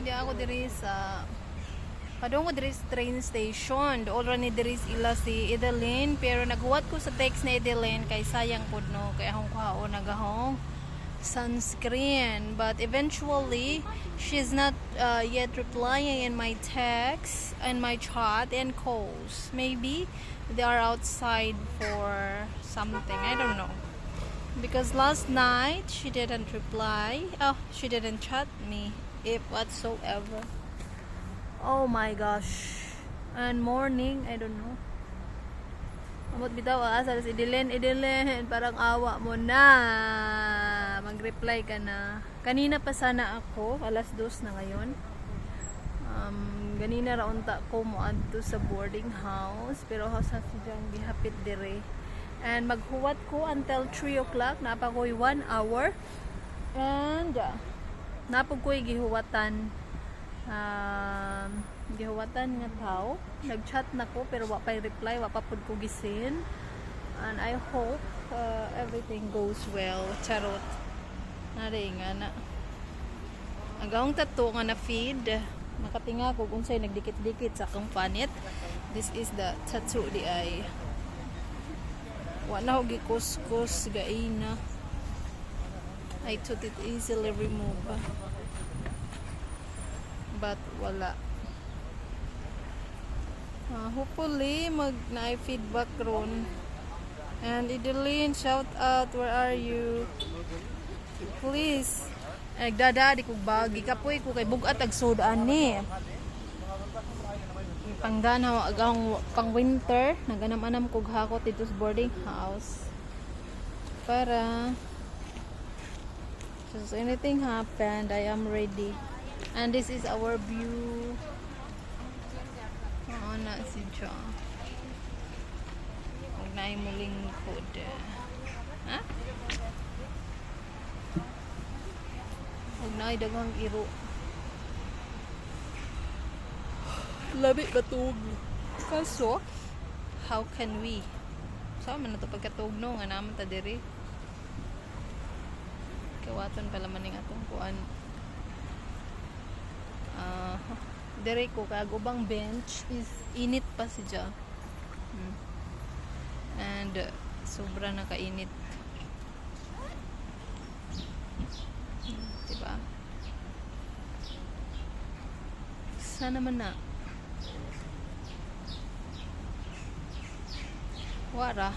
di ako diri sa padung ko diri sa train station. Dool ra ni diri ila si Edeline, pero naghuwat ko sa text ni Edeline kay sayang pud no kay akong kuhaon nagahong sunscreen, but eventually she's not yet replying in my text and my chat and calls. Maybe they are outside for something, I don't know, because last night she didn't reply. Oh, she didn't chat me if whatsoever. Oh my gosh. And morning, I don't know. Amot bitaw asal si Edeline, parang awa mo na. Mag-reply ka na. Kanina pa sana ako, 2:00 na ngayon. Ganina ra unta ko mo adto sa boarding house, pero hasa si Jang gihapit dire. And maghuwat ko until 3 o'clock, napa ko'y 1 hour. And napag ko'y gihuwatan nga tao. Nag-chat na ko pero wa pa'y reply, wa pa pud ko gisin. And I hope everything goes well. Charot. Nari nga na. Agawang tato nga na feed. Nakatinga ko kung sa'y nagdikit-dikit sa akong panit. This is the tattoo di ay. Wa na ko gikuskus gaina. I thought it easily remove. But wala. Hopefully mag-na feedback ron. And Edeline, shout out, where are you? Please. Nagdada di kog bagi kapoy ko kay bugat ag soda ani. Panggana agang pang winter, naganam-anam kog hakot dito sa boarding house. Para so anything happened, I am ready. And this is our view. Oo na si John. Huwag na yung muling food. Ha? Huwag na yung dagang iro. Labi batug. Kaso, how can we? Saan man na ito pagkatug no? Nga naman ta diri. Kawaton pala maning atong kuan. Dere ko kagubang bench is init pa siya. And sobra na kainit. Diba? Sana man na. Wara.